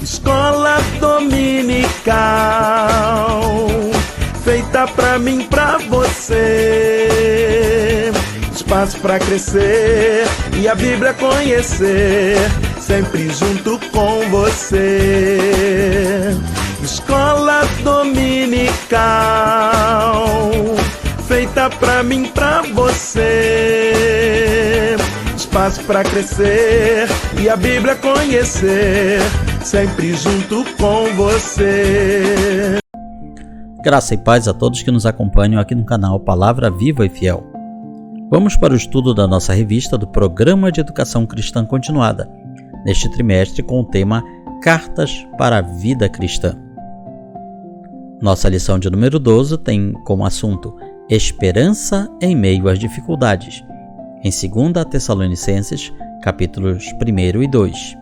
Escola dominical, feita pra mim, pra você. Espaço pra crescer e a Bíblia conhecer, sempre junto com você. Escola dominical, feita pra mim, pra você. Espaço pra crescer e a Bíblia conhecer, sempre junto com você. Graça e paz a todos que nos acompanham aqui no canal Palavra Viva e Fiel. Vamos para o estudo da nossa revista do Programa de Educação Cristã Continuada, neste trimestre com o tema Cartas para a Vida Cristã. Nossa lição de número 12 tem como assunto Esperança em meio às dificuldades, em 2 Tessalonicenses, capítulos 1 e 2.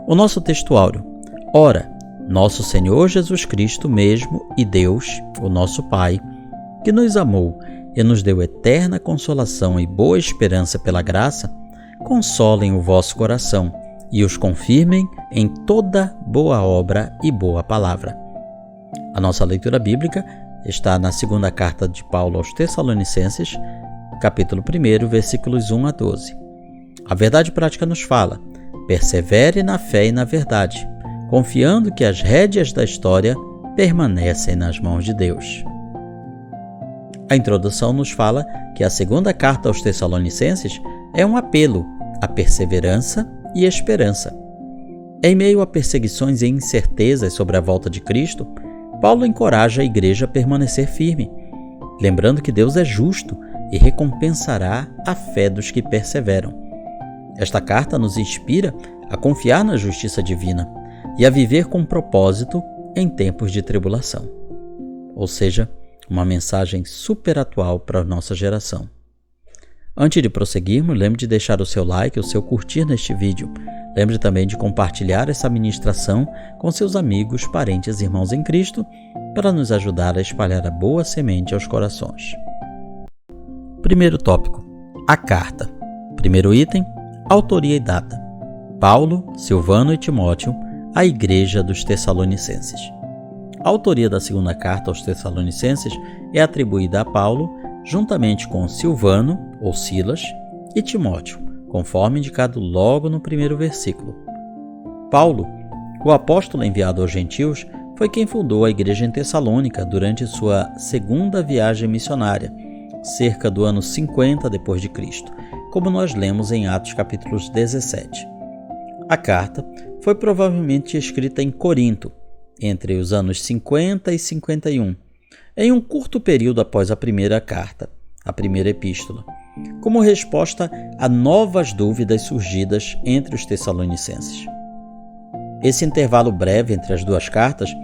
O nosso textuário: Ora, nosso Senhor Jesus Cristo mesmo e Deus, o nosso Pai, que nos amou e nos deu eterna consolação e boa esperança pela graça, consolem o vosso coração e os confirmem em toda boa obra e boa palavra. A nossa leitura bíblica está na segunda carta de Paulo aos Tessalonicenses, capítulo 1, versículos 1 a 12. A verdade prática nos fala: persevere na fé e na verdade, confiando que as rédeas da história permanecem nas mãos de Deus. A introdução nos fala que a segunda carta aos Tessalonicenses é um apelo à perseverança e esperança. Em meio a perseguições e incertezas sobre a volta de Cristo, Paulo encoraja a igreja a permanecer firme, lembrando que Deus é justo e recompensará a fé dos que perseveram. Esta carta nos inspira a confiar na justiça divina e a viver com propósito em tempos de tribulação. Ou seja, uma mensagem super atual para a nossa geração. Antes de prosseguirmos, lembre de deixar o seu like, o seu curtir neste vídeo. Lembre também de compartilhar essa ministração com seus amigos, parentes e irmãos em Cristo, para nos ajudar a espalhar a boa semente aos corações. Primeiro tópico: a carta. Primeiro item: autoria e data. Paulo, Silvano e Timóteo, à Igreja dos Tessalonicenses. A autoria da segunda carta aos Tessalonicenses é atribuída a Paulo, juntamente com Silvano, ou Silas, e Timóteo, conforme indicado logo no primeiro versículo. Paulo, o apóstolo enviado aos gentios, foi quem fundou a igreja em Tessalônica durante sua segunda viagem missionária, cerca do ano 50 d.C., como nós lemos em Atos capítulos 17. A carta foi provavelmente escrita em Corinto, entre os anos 50 e 51, em um curto período após a primeira carta, a primeira epístola, como resposta a novas dúvidas surgidas entre os tessalonicenses. Esse intervalo breve entre as duas cartas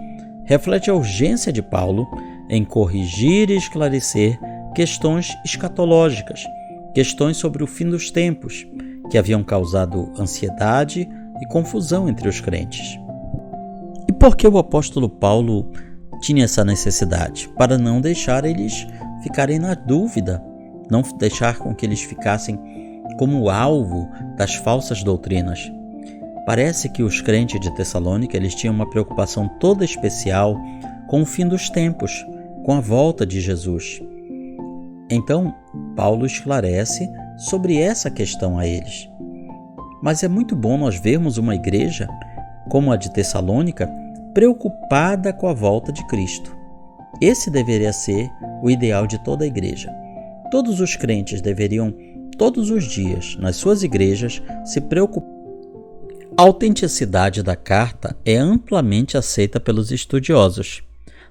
reflete a urgência de Paulo em corrigir e esclarecer questões escatológicas, questões sobre o fim dos tempos, que haviam causado ansiedade e confusão entre os crentes. E por que o apóstolo Paulo tinha essa necessidade? Para não deixar eles ficarem na dúvida, não deixar com que eles ficassem como alvo das falsas doutrinas. Parece que os crentes de Tessalônica eles tinham uma preocupação toda especial com o fim dos tempos, com a volta de Jesus. Então, Paulo esclarece sobre essa questão a eles. Mas é muito bom nós vermos uma igreja, como a de Tessalônica, preocupada com a volta de Cristo. Esse deveria ser o ideal de toda a igreja. Todos os crentes deveriam, todos os dias, nas suas igrejas, se preocupar. A autenticidade da carta é amplamente aceita pelos estudiosos,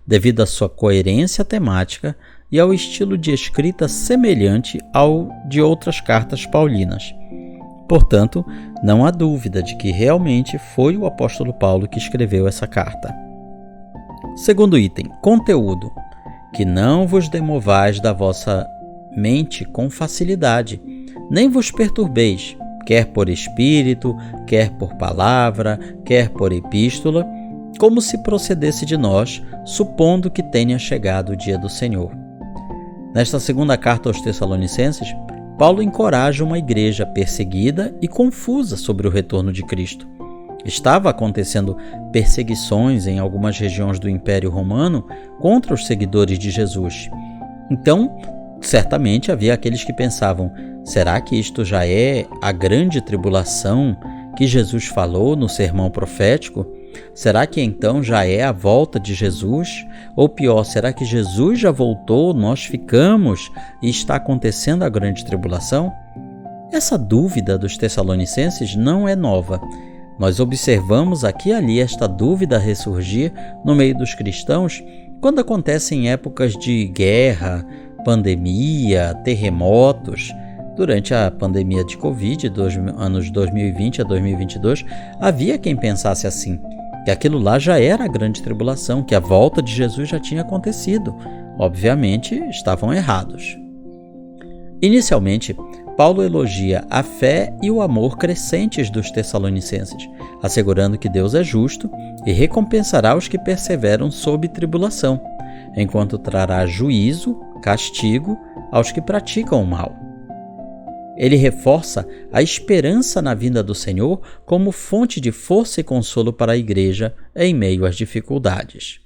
devido à sua coerência temática e ao estilo de escrita semelhante ao de outras cartas paulinas. Portanto, não há dúvida de que realmente foi o apóstolo Paulo que escreveu essa carta. Segundo item, conteúdo. Que não vos demovais da vossa mente com facilidade, nem vos perturbeis, quer por espírito, quer por palavra, quer por epístola, como se procedesse de nós, supondo que tenha chegado o dia do Senhor. Nesta segunda carta aos Tessalonicenses, Paulo encoraja uma igreja perseguida e confusa sobre o retorno de Cristo, Estava acontecendo perseguições em algumas regiões do Império Romano contra os seguidores de Jesus. Então, certamente havia aqueles que pensavam: será que isto já é a grande tribulação que Jesus falou no sermão profético? Será que então já é a volta de Jesus? Ou pior, será que Jesus já voltou, nós ficamos e está acontecendo a grande tribulação? Essa dúvida dos Tessalonicenses não é nova. Nós observamos aqui e ali esta dúvida ressurgir no meio dos cristãos quando acontecem épocas de guerra, pandemia, terremotos. Durante a pandemia de Covid, dos anos 2020 a 2022, havia quem pensasse assim, que aquilo lá já era a grande tribulação, que a volta de Jesus já tinha acontecido. Obviamente, estavam errados. Inicialmente, Paulo elogia a fé e o amor crescentes dos Tessalonicenses, assegurando que Deus é justo e recompensará os que perseveram sob tribulação, enquanto trará juízo, castigo aos que praticam o mal. Ele reforça a esperança na vinda do Senhor como fonte de força e consolo para a igreja em meio às dificuldades.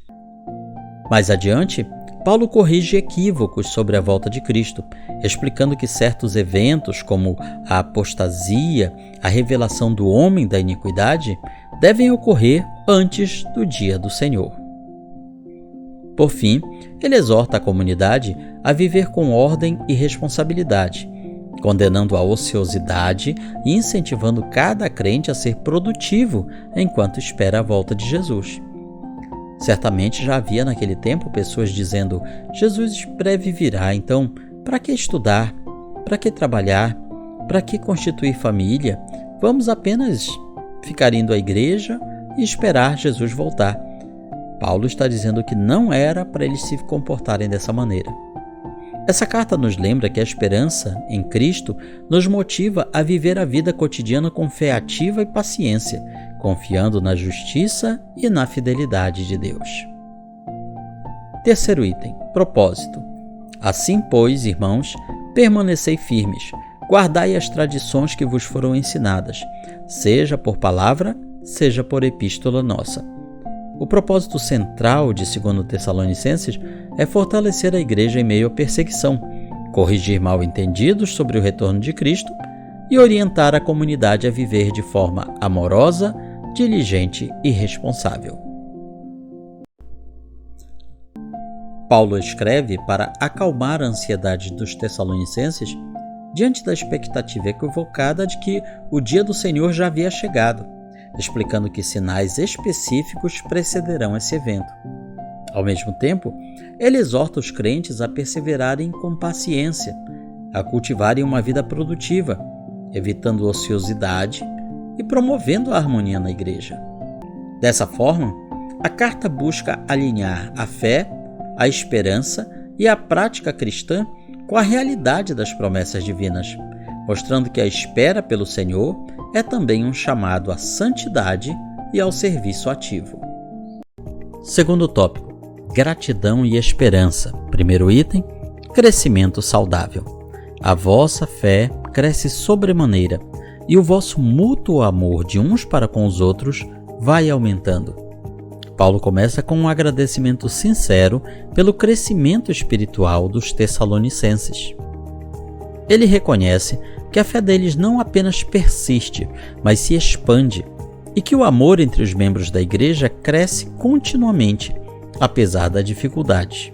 Mais adiante, Paulo corrige equívocos sobre a volta de Cristo, explicando que certos eventos, como a apostasia, a revelação do homem da iniquidade, devem ocorrer antes do dia do Senhor. Por fim, ele exorta a comunidade a viver com ordem e responsabilidade, condenando a ociosidade e incentivando cada crente a ser produtivo enquanto espera a volta de Jesus. Certamente já havia naquele tempo pessoas dizendo: Jesus breve virá, então para que estudar? Para que trabalhar? Para que constituir família? Vamos apenas ficar indo à igreja e esperar Jesus voltar. Paulo está dizendo que não era para eles se comportarem dessa maneira. Essa carta nos lembra que a esperança em Cristo nos motiva a viver a vida cotidiana com fé ativa e paciência, confiando na justiça e na fidelidade de Deus. Terceiro item, propósito. Assim, pois, irmãos, permanecei firmes, guardai as tradições que vos foram ensinadas, seja por palavra, seja por epístola nossa. O propósito central de 2 Tessalonicenses é fortalecer a igreja em meio à perseguição, corrigir mal-entendidos sobre o retorno de Cristo e orientar a comunidade a viver de forma amorosa, diligente e responsável. Paulo escreve para acalmar a ansiedade dos Tessalonicenses diante da expectativa equivocada de que o dia do Senhor já havia chegado, explicando que sinais específicos precederão esse evento. Ao mesmo tempo, ele exorta os crentes a perseverarem com paciência, a cultivarem uma vida produtiva, evitando ociosidade e promovendo a harmonia na igreja. Dessa forma, a carta busca alinhar a fé, a esperança e a prática cristã com a realidade das promessas divinas, mostrando que a espera pelo Senhor é também um chamado à santidade e ao serviço ativo. Segundo tópico, gratidão e esperança. Primeiro item, crescimento saudável. A vossa fé cresce sobremaneira, e o vosso mútuo amor de uns para com os outros vai aumentando. Paulo começa com um agradecimento sincero pelo crescimento espiritual dos Tessalonicenses. Ele reconhece que a fé deles não apenas persiste, mas se expande, e que o amor entre os membros da igreja cresce continuamente, apesar da dificuldade.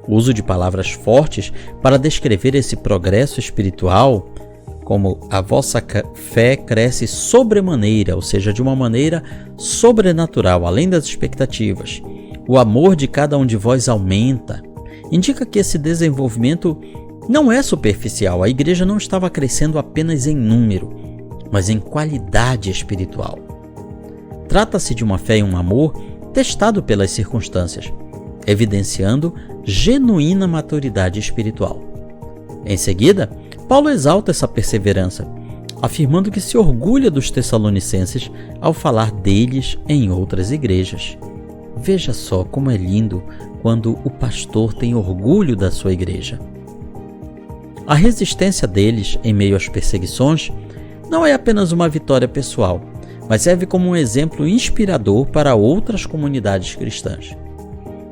O uso de palavras fortes para descrever esse progresso espiritual, como a vossa fé cresce sobremaneira, ou seja, de uma maneira sobrenatural, além das expectativas. O amor de cada um de vós aumenta. Indica que esse desenvolvimento não é superficial. A igreja não estava crescendo apenas em número, mas em qualidade espiritual. Trata-se de uma fé e um amor testado pelas circunstâncias, evidenciando genuína maturidade espiritual. Em seguida, Paulo exalta essa perseverança, afirmando que se orgulha dos Tessalonicenses ao falar deles em outras igrejas. Veja só como é lindo quando o pastor tem orgulho da sua igreja. A resistência deles em meio às perseguições não é apenas uma vitória pessoal, mas serve como um exemplo inspirador para outras comunidades cristãs.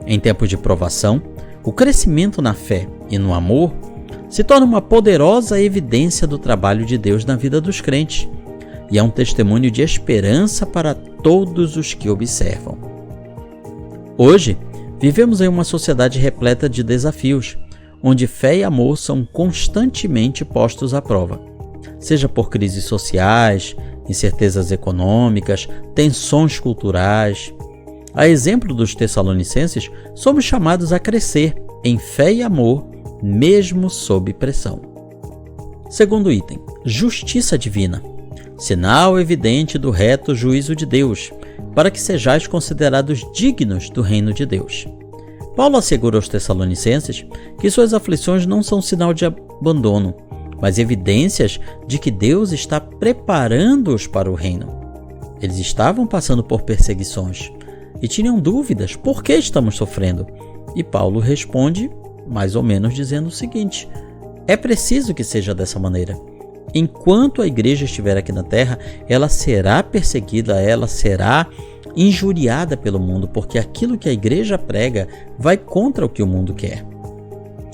Em tempos de provação, o crescimento na fé e no amor se torna uma poderosa evidência do trabalho de Deus na vida dos crentes e é um testemunho de esperança para todos os que observam. Hoje, vivemos em uma sociedade repleta de desafios, onde fé e amor são constantemente postos à prova, seja por crises sociais, incertezas econômicas, tensões culturais. A exemplo dos Tessalonicenses, somos chamados a crescer em fé e amor, mesmo sob pressão. Segundo item, justiça divina, sinal evidente do reto juízo de Deus, para que sejais considerados dignos do reino de Deus. Paulo assegura aos Tessalonicenses que suas aflições não são sinal de abandono, mas evidências de que Deus está preparando-os para o reino. Eles estavam passando por perseguições e tinham dúvidas: por que estamos sofrendo? E Paulo responde, mais ou menos dizendo o seguinte: é preciso que seja dessa maneira. Enquanto a igreja estiver aqui na terra, ela será perseguida, ela será injuriada pelo mundo, porque aquilo que a igreja prega vai contra o que o mundo quer.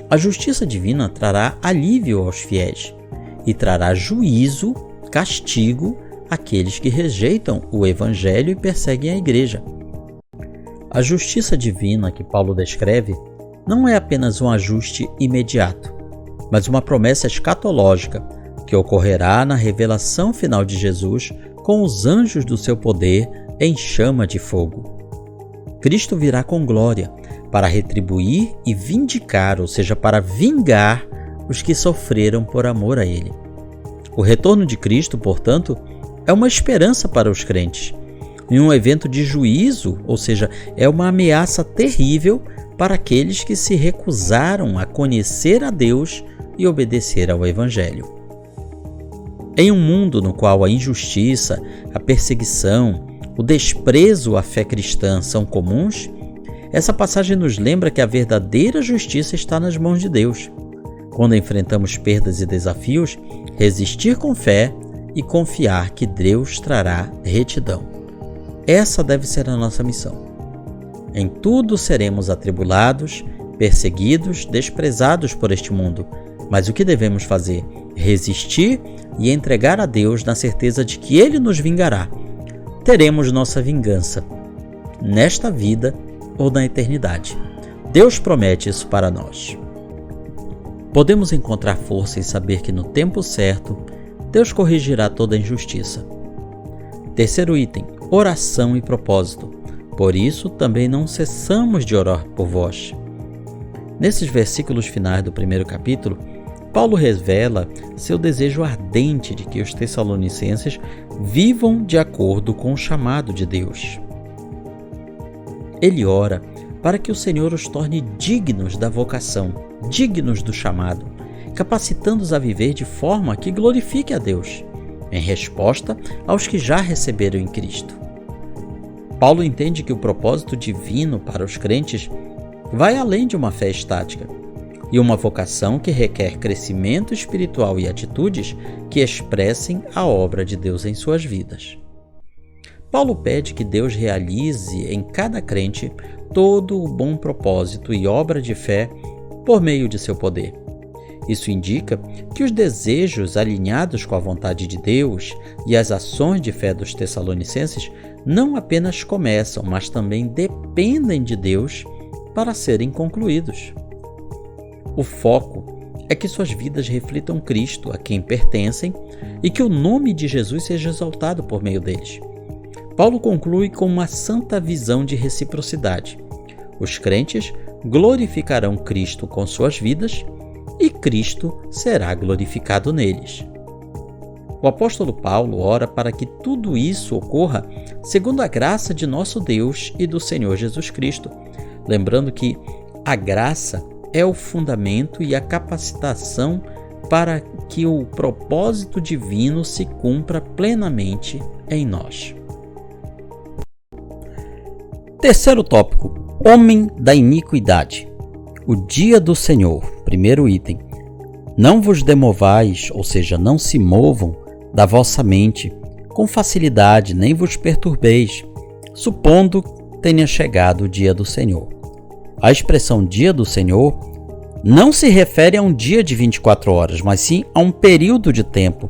A justiça divina trará alívio aos fiéis e trará juízo, castigo àqueles que rejeitam o evangelho e perseguem a igreja. A justiça divina que Paulo descreve não é apenas um ajuste imediato, mas uma promessa escatológica que ocorrerá na revelação final de Jesus com os anjos do seu poder em chama de fogo. Cristo virá com glória para retribuir e vindicar, ou seja, para vingar os que sofreram por amor a Ele. O retorno de Cristo, portanto, é uma esperança para os crentes, e um evento de juízo, ou seja, é uma ameaça terrível para aqueles que se recusaram a conhecer a Deus e obedecer ao Evangelho. Em um mundo no qual a injustiça, a perseguição, o desprezo à fé cristã são comuns, essa passagem nos lembra que a verdadeira justiça está nas mãos de Deus. Quando enfrentamos perdas e desafios, resistir com fé e confiar que Deus trará retidão. Essa deve ser a nossa missão. Em tudo seremos atribulados, perseguidos, desprezados por este mundo, mas o que devemos fazer? Resistir e entregar a Deus na certeza de que Ele nos vingará. Teremos nossa vingança, nesta vida ou na eternidade. Deus promete isso para nós. Podemos encontrar força em saber que no tempo certo, Deus corrigirá toda a injustiça. Terceiro item, oração e propósito. Por isso, também não cessamos de orar por vós. Nesses versículos finais do primeiro capítulo, Paulo revela seu desejo ardente de que os tessalonicenses vivam de acordo com o chamado de Deus. Ele ora para que o Senhor os torne dignos da vocação, dignos do chamado, capacitando-os a viver de forma que glorifique a Deus, em resposta aos que já receberam em Cristo. Paulo entende que o propósito divino para os crentes vai além de uma fé estática, e uma vocação que requer crescimento espiritual e atitudes que expressem a obra de Deus em suas vidas. Paulo pede que Deus realize em cada crente todo o bom propósito e obra de fé por meio de seu poder. Isso indica que os desejos alinhados com a vontade de Deus e as ações de fé dos tessalonicenses não apenas começam, mas também dependem de Deus para serem concluídos. O foco é que suas vidas reflitam Cristo, a quem pertencem, e que o nome de Jesus seja exaltado por meio deles. Paulo conclui com uma santa visão de reciprocidade. Os crentes glorificarão Cristo com suas vidas e Cristo será glorificado neles. O apóstolo Paulo ora para que tudo isso ocorra segundo a graça de nosso Deus e do Senhor Jesus Cristo, lembrando que a graça é o fundamento e a capacitação para que o propósito divino se cumpra plenamente em nós. Terceiro tópico, homem da iniquidade. O dia do Senhor, primeiro item. Não vos demovais, ou seja, não se movam da vossa mente, com facilidade, nem vos perturbeis, supondo tenha chegado o dia do Senhor. A expressão dia do Senhor não se refere a um dia de 24 horas, mas sim a um período de tempo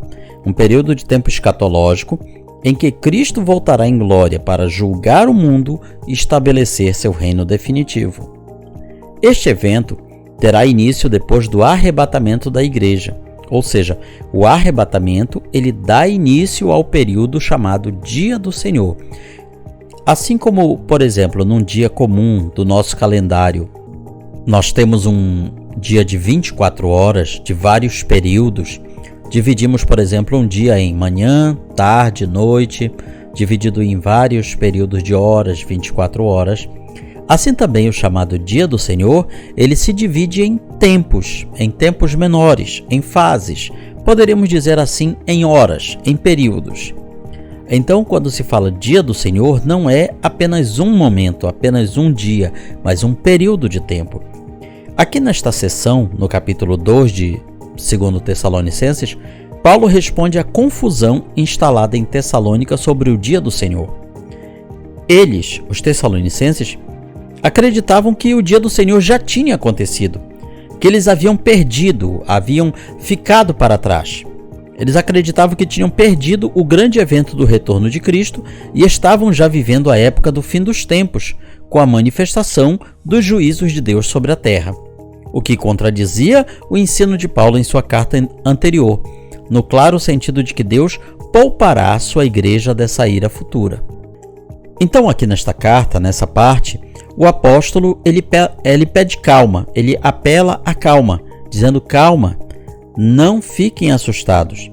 escatológico, em que Cristo voltará em glória para julgar o mundo e estabelecer seu reino definitivo. Este evento terá início depois do arrebatamento da igreja, ou seja, o arrebatamento ele dá início ao período chamado Dia do Senhor. Assim como, por exemplo, num dia comum do nosso calendário, nós temos um dia de 24 horas, de vários períodos. Dividimos, por exemplo, um dia em manhã, tarde, noite, dividido em vários períodos de horas, 24 horas. Assim também o chamado Dia do Senhor, ele se divide em tempos menores, em fases, poderíamos dizer assim, em horas, em períodos. Então, quando se fala Dia do Senhor, não é apenas um momento, apenas um dia, mas um período de tempo. Aqui nesta seção, no capítulo 2 de 2 Tessalonicenses, Paulo responde à confusão instalada em Tessalônica sobre o dia do Senhor. Eles, os tessalonicenses, acreditavam que o dia do Senhor já tinha acontecido, que eles haviam ficado para trás. Eles acreditavam que tinham perdido o grande evento do retorno de Cristo e estavam já vivendo a época do fim dos tempos, com a manifestação dos juízos de Deus sobre a terra, o que contradizia o ensino de Paulo em sua carta anterior, no claro sentido de que Deus poupará a sua igreja dessa ira futura. Então, aqui nesta carta, nessa parte, o apóstolo ele pede calma, ele apela à calma, dizendo: calma, não fiquem assustados.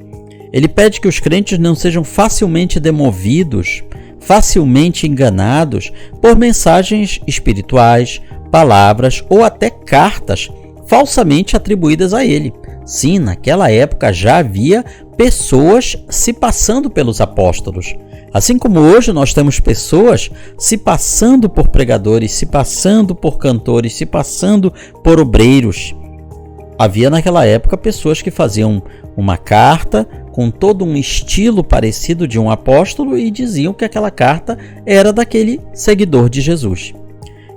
Ele pede que os crentes não sejam facilmente demovidos, facilmente enganados por mensagens espirituais, palavras ou até cartas falsamente atribuídas a ele. Sim, naquela época já havia pessoas se passando pelos apóstolos. Assim como hoje nós temos pessoas se passando por pregadores, se passando por cantores, se passando por obreiros. Havia naquela época pessoas que faziam uma carta com todo um estilo parecido de um apóstolo e diziam que aquela carta era daquele seguidor de Jesus.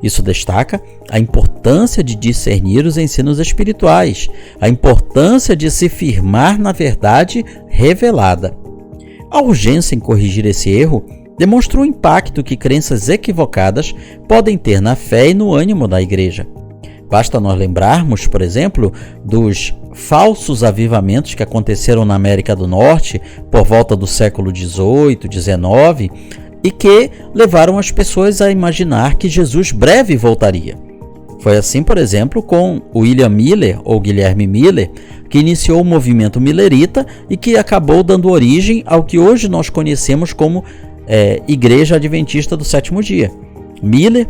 Isso destaca a importância de discernir os ensinos espirituais, a importância de se firmar na verdade revelada. A urgência em corrigir esse erro demonstra o impacto que crenças equivocadas podem ter na fé e no ânimo da igreja. Basta nós lembrarmos, por exemplo, dos falsos avivamentos que aconteceram na América do Norte por volta do século XVIII, XIX, e que levaram as pessoas a imaginar que Jesus breve voltaria. Foi assim, por exemplo, com William Miller, ou Guilherme Miller, que iniciou o movimento millerita e que acabou dando origem ao que hoje nós conhecemos como Igreja Adventista do Sétimo Dia. Miller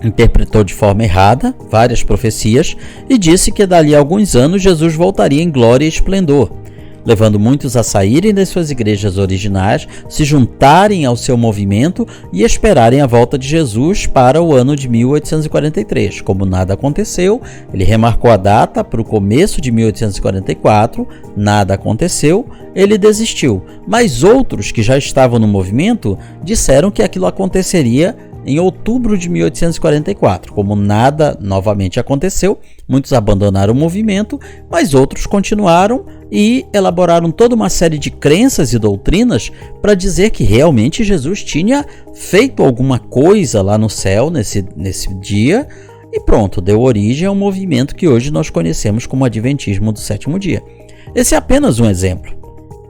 interpretou de forma errada várias profecias e disse que dali a alguns anos Jesus voltaria em glória e esplendor, levando muitos a saírem das suas igrejas originais, se juntarem ao seu movimento e esperarem a volta de Jesus para o ano de 1843. Como nada aconteceu, ele remarcou a data para o começo de 1844, nada aconteceu, ele desistiu. Mas outros que já estavam no movimento disseram que aquilo aconteceria em outubro de 1844. Como nada novamente aconteceu, muitos abandonaram o movimento, mas outros continuaram e elaboraram toda uma série de crenças e doutrinas para dizer que realmente Jesus tinha feito alguma coisa lá no céu nesse dia e pronto, deu origem a um movimento que hoje nós conhecemos como Adventismo do Sétimo Dia. Esse é apenas um exemplo.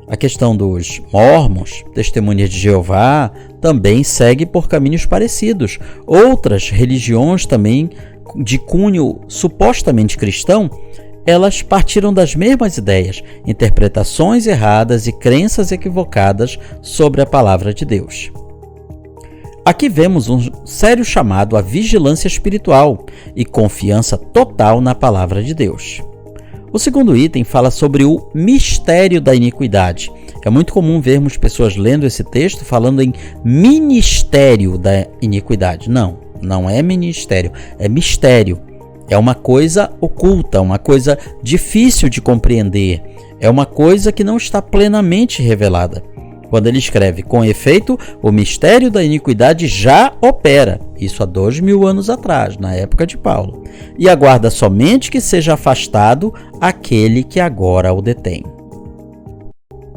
A questão dos mormons, testemunhas de Jeová, também segue por caminhos parecidos. Outras religiões também de cunho supostamente cristão, elas partiram das mesmas ideias, interpretações erradas e crenças equivocadas sobre a palavra de Deus. Aqui vemos um sério chamado à vigilância espiritual e confiança total na palavra de Deus. O segundo item fala sobre o mistério da iniquidade. É muito comum vermos pessoas lendo esse texto falando em ministério da iniquidade. Não é ministério, é mistério. É uma coisa oculta, uma coisa difícil de compreender. É uma coisa que não está plenamente revelada. quando ele escreve: com efeito, o mistério da iniquidade já opera, isso há 2000 anos atrás, na época de Paulo, e aguarda somente que seja afastado aquele que agora o detém.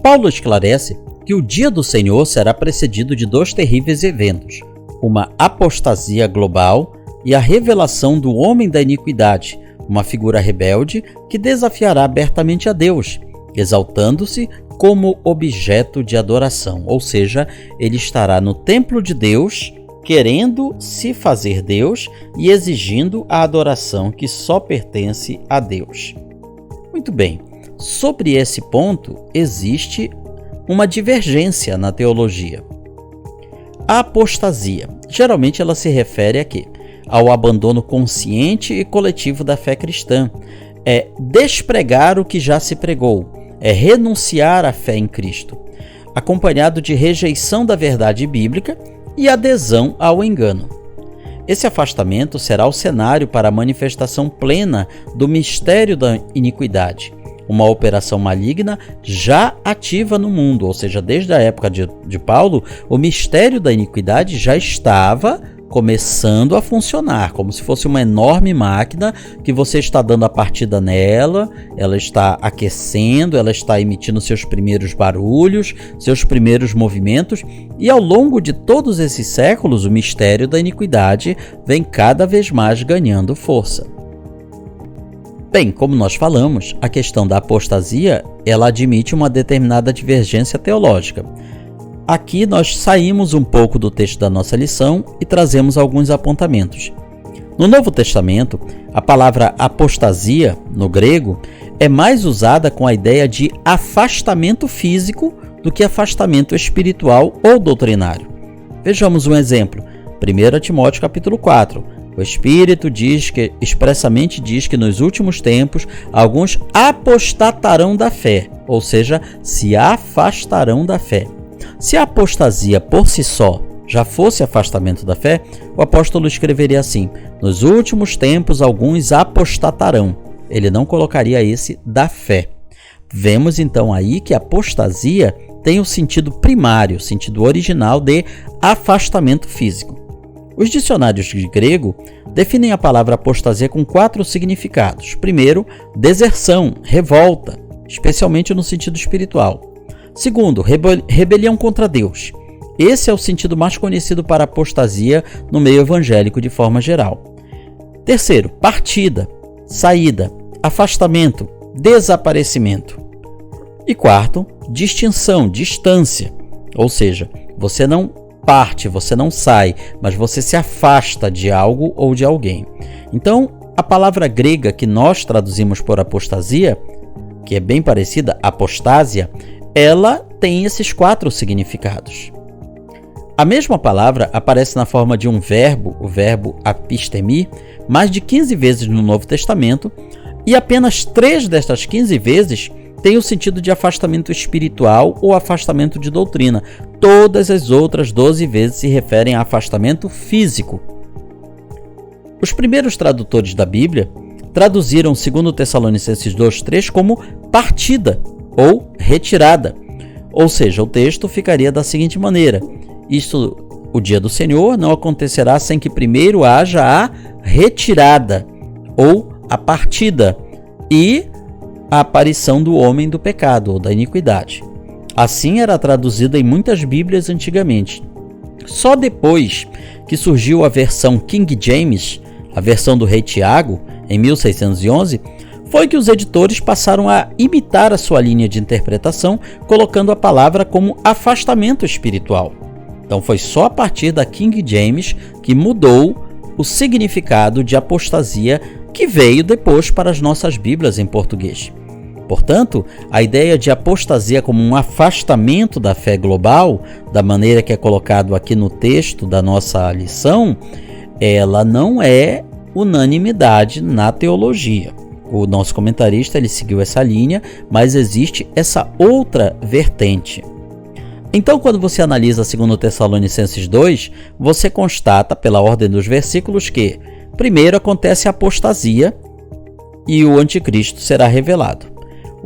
Paulo esclarece que o dia do Senhor será precedido de 2 terríveis eventos: uma apostasia global e a revelação do homem da iniquidade, uma figura rebelde que desafiará abertamente a Deus, exaltando-se como objeto de adoração, ou seja, ele estará no templo de Deus, querendo se fazer Deus e exigindo a adoração que só pertence a Deus. Muito bem, sobre esse ponto existe uma divergência na teologia. A apostasia, geralmente ela se refere a quê? Ao abandono consciente e coletivo da fé cristã. É despregar o que já se pregou, é renunciar à fé em Cristo, acompanhado de rejeição da verdade bíblica e adesão ao engano. Esse afastamento será o cenário para a manifestação plena do mistério da iniquidade, uma operação maligna já ativa no mundo, ou seja, desde a época de Paulo, o mistério da iniquidade já estava começando a funcionar, como se fosse uma enorme máquina que você está dando a partida nela, ela está aquecendo, ela está emitindo seus primeiros barulhos, seus primeiros movimentos, e ao longo de todos esses séculos, o mistério da iniquidade vem cada vez mais ganhando força. Bem, como nós falamos, a questão da apostasia, ela admite uma determinada divergência teológica. Aqui nós saímos um pouco do texto da nossa lição e trazemos alguns apontamentos. No Novo Testamento, a palavra apostasia, no grego, é mais usada com a ideia de afastamento físico do que afastamento espiritual ou doutrinário. Vejamos um exemplo. 1 Timóteo capítulo 4. O Espírito expressamente diz que nos últimos tempos alguns apostatarão da fé, ou seja, se afastarão da fé. Se a apostasia por si só já fosse afastamento da fé, o apóstolo escreveria assim: nos últimos tempos alguns apostatarão. Ele não colocaria esse da fé. Vemos então aí que a apostasia tem o sentido primário, o sentido original de afastamento físico. Os dicionários de grego definem a palavra apostasia com 4 significados. Primeiro, deserção, revolta, especialmente no sentido espiritual. Segundo, rebelião contra Deus. Esse é o sentido mais conhecido para apostasia no meio evangélico de forma geral. Terceiro, partida, saída, afastamento, desaparecimento. E quarto, distinção, distância. Ou seja, você não parte, você não sai, mas você se afasta de algo ou de alguém. Então, a palavra grega que nós traduzimos por apostasia, que é bem parecida, apostásia, ela tem esses 4 significados. A mesma palavra aparece na forma de um verbo, o verbo apistemi, mais de 15 vezes no Novo Testamento, e apenas 3 destas 15 vezes têm o sentido de afastamento espiritual ou afastamento de doutrina. Todas as outras 12 vezes se referem a afastamento físico. Os primeiros tradutores da Bíblia traduziram 2 Tessalonicenses 2:3 como partida ou retirada. Ou seja, o texto ficaria da seguinte maneira: isto, o dia do Senhor não acontecerá sem que primeiro haja a retirada ou a partida e a aparição do homem do pecado ou da iniquidade. Assim era traduzida em muitas Bíblias antigamente. Só depois que surgiu a versão King James, a versão do rei Tiago, em 1611, foi que os editores passaram a imitar a sua linha de interpretação, colocando a palavra como afastamento espiritual. Então foi só a partir da King James que mudou o significado de apostasia, que veio depois para as nossas Bíblias em português. Portanto, a ideia de apostasia como um afastamento da fé global, da maneira que é colocado aqui no texto da nossa lição, ela não é unanimidade na teologia. O nosso comentarista ele seguiu essa linha, mas existe essa outra vertente. Então, quando você analisa 2 Tessalonicenses 2, você constata, pela ordem dos versículos, que primeiro acontece a apostasia e o anticristo será revelado.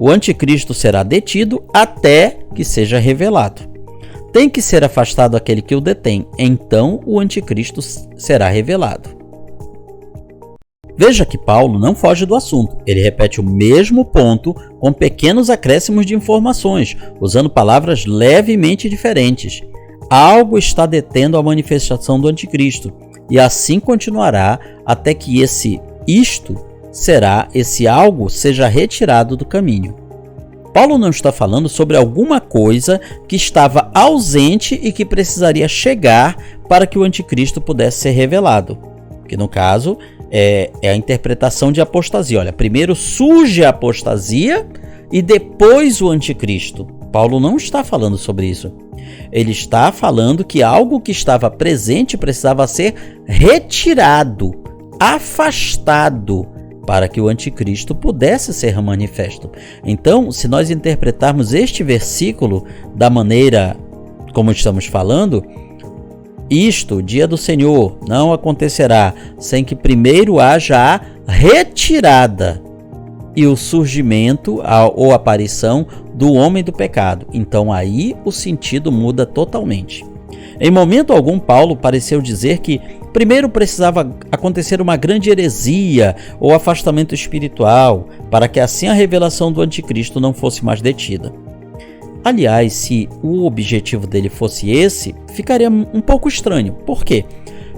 O anticristo será detido até que seja revelado. Tem que ser afastado aquele que o detém, então o anticristo será revelado. Veja que Paulo não foge do assunto, ele repete o mesmo ponto com pequenos acréscimos de informações, usando palavras levemente diferentes. Algo está detendo a manifestação do anticristo, e assim continuará até que esse algo seja retirado do caminho. Paulo não está falando sobre alguma coisa que estava ausente e que precisaria chegar para que o anticristo pudesse ser revelado, que no caso é a interpretação de apostasia. Olha, primeiro surge a apostasia e depois o anticristo. Paulo não está falando sobre isso. Ele está falando que algo que estava presente precisava ser retirado, afastado, para que o anticristo pudesse ser manifesto. Então, se nós interpretarmos este versículo da maneira como estamos falando, isto, dia do Senhor, não acontecerá sem que primeiro haja a retirada e o surgimento ou aparição do homem do pecado. Então aí o sentido muda totalmente. Em momento algum, Paulo pareceu dizer que primeiro precisava acontecer uma grande heresia ou afastamento espiritual, para que assim a revelação do anticristo não fosse mais detida. Aliás, se o objetivo dele fosse esse, ficaria um pouco estranho. Por quê?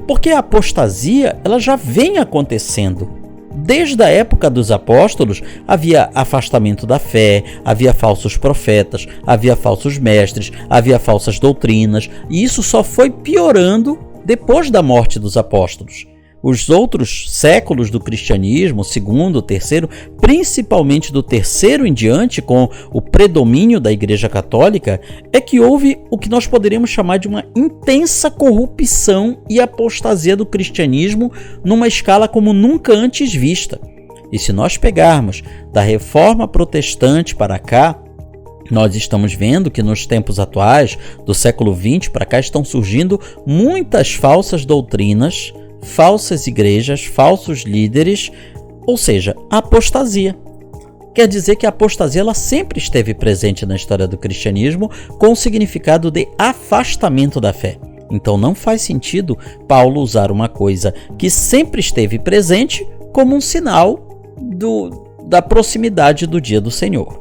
Porque a apostasia ela já vem acontecendo. Desde a época dos apóstolos, havia afastamento da fé, havia falsos profetas, havia falsos mestres, havia falsas doutrinas, e isso só foi piorando depois da morte dos apóstolos. Os outros séculos do cristianismo, segundo, terceiro, principalmente do terceiro em diante, com o predomínio da Igreja Católica, é que houve o que nós poderíamos chamar de uma intensa corrupção e apostasia do cristianismo numa escala como nunca antes vista. E se nós pegarmos da Reforma Protestante para cá, nós estamos vendo que nos tempos atuais, do século XX para cá, estão surgindo muitas falsas doutrinas, falsas igrejas, falsos líderes, ou seja, a apostasia. Quer dizer que a apostasia ela sempre esteve presente na história do cristianismo com o significado de afastamento da fé. Então não faz sentido Paulo usar uma coisa que sempre esteve presente como um sinal da proximidade do dia do Senhor.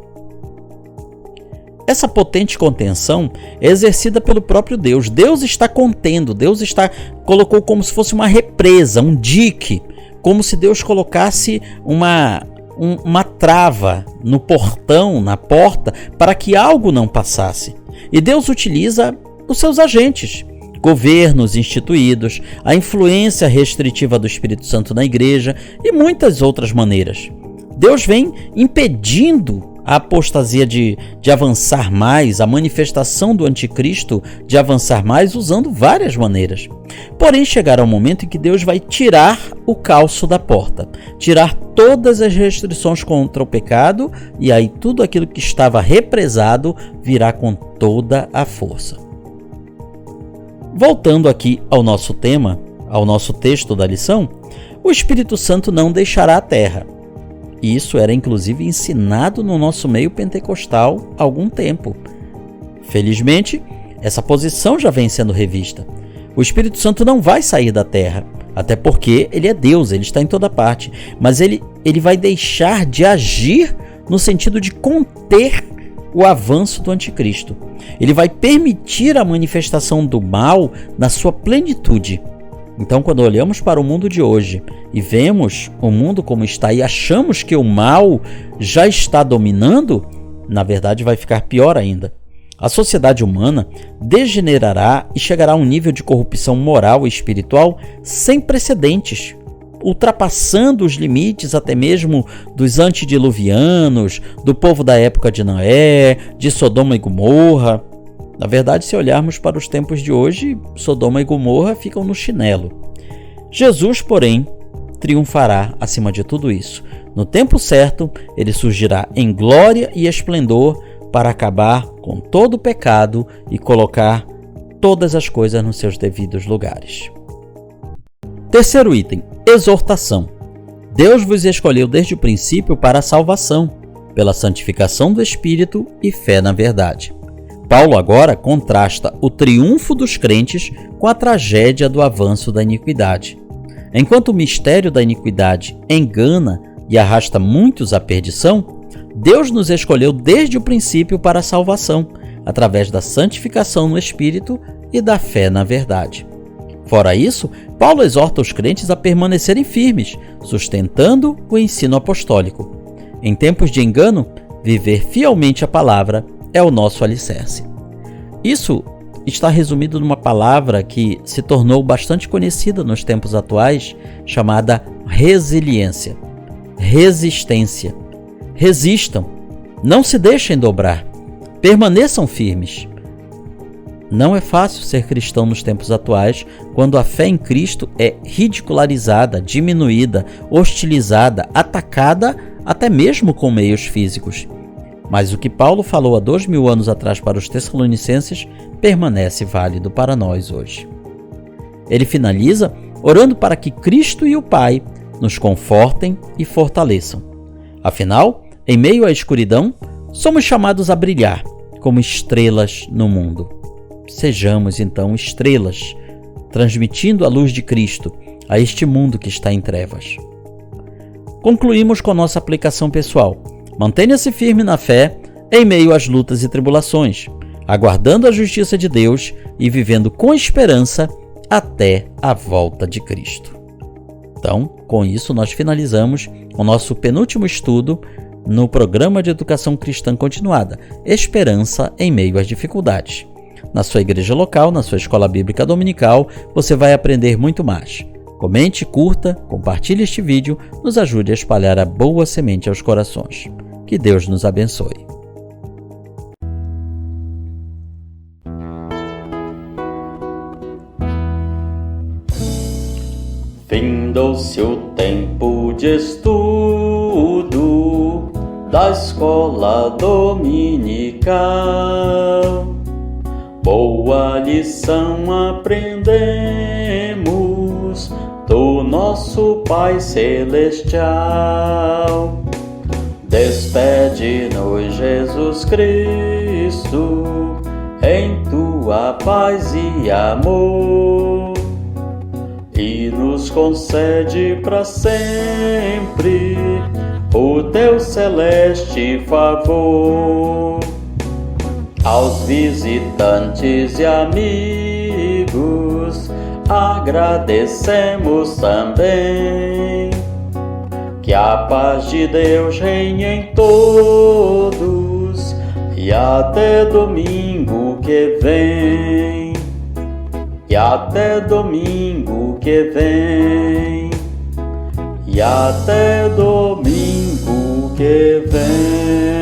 Essa potente contenção é exercida pelo próprio Deus. Deus está contendo, colocou como se fosse uma represa, um dique, como se Deus colocasse uma trava no portão, na porta, para que algo não passasse. E Deus utiliza os seus agentes, governos instituídos, a influência restritiva do Espírito Santo na igreja e muitas outras maneiras. Deus vem impedindo a apostasia de avançar mais, a manifestação do anticristo de avançar mais, usando várias maneiras. Porém, chegará um momento em que Deus vai tirar o calço da porta, tirar todas as restrições contra o pecado, e aí tudo aquilo que estava represado virá com toda a força. Voltando aqui ao nosso tema, ao nosso texto da lição, o Espírito Santo não deixará a terra. E isso era inclusive ensinado no nosso meio pentecostal há algum tempo. Felizmente, essa posição já vem sendo revista. O Espírito Santo não vai sair da terra, até porque ele é Deus, ele está em toda parte. Mas ele vai deixar de agir no sentido de conter o avanço do anticristo. Ele vai permitir a manifestação do mal na sua plenitude. Então, quando olhamos para o mundo de hoje e vemos o mundo como está e achamos que o mal já está dominando, na verdade vai ficar pior ainda. A sociedade humana degenerará e chegará a um nível de corrupção moral e espiritual sem precedentes, ultrapassando os limites até mesmo dos antediluvianos, do povo da época de Noé, de Sodoma e Gomorra. Na verdade, se olharmos para os tempos de hoje, Sodoma e Gomorra ficam no chinelo. Jesus, porém, triunfará acima de tudo isso. No tempo certo, ele surgirá em glória e esplendor para acabar com todo o pecado e colocar todas as coisas nos seus devidos lugares. Terceiro item, exortação. Deus vos escolheu desde o princípio para a salvação, pela santificação do Espírito e fé na verdade. Paulo agora contrasta o triunfo dos crentes com a tragédia do avanço da iniquidade. Enquanto o mistério da iniquidade engana e arrasta muitos à perdição, Deus nos escolheu desde o princípio para a salvação, através da santificação no Espírito e da fé na verdade. Fora isso, Paulo exorta os crentes a permanecerem firmes, sustentando o ensino apostólico. Em tempos de engano, viver fielmente a palavra é o nosso alicerce. Isso está resumido numa palavra que se tornou bastante conhecida nos tempos atuais, chamada resiliência, resistência. Resistam, não se deixem dobrar, permaneçam firmes. Não é fácil ser cristão nos tempos atuais, quando a fé em Cristo é ridicularizada, diminuída, hostilizada, atacada, até mesmo com meios físicos. Mas o que Paulo falou há 2000 anos atrás para os Tessalonicenses permanece válido para nós hoje. Ele finaliza orando para que Cristo e o Pai nos confortem e fortaleçam. Afinal, em meio à escuridão, somos chamados a brilhar como estrelas no mundo. Sejamos então estrelas, transmitindo a luz de Cristo a este mundo que está em trevas. Concluímos com nossa aplicação pessoal. Mantenha-se firme na fé em meio às lutas e tribulações, aguardando a justiça de Deus e vivendo com esperança até a volta de Cristo. Então, com isso, nós finalizamos o nosso penúltimo estudo no Programa de Educação Cristã Continuada, Esperança em Meio às Dificuldades. Na sua igreja local, na sua escola bíblica dominical, você vai aprender muito mais. Comente, curta, compartilhe este vídeo, nos ajude a espalhar a boa semente aos corações. Que Deus nos abençoe. Findou-se o tempo de estudo da escola dominical. Boa lição aprendemos do nosso Pai Celestial. Despede-nos, Jesus Cristo, em tua paz e amor, e nos concede para sempre o teu celeste favor. Aos visitantes e amigos agradecemos também. Que a paz de Deus reine em todos e até domingo que vem. E até domingo que vem. E até domingo que vem.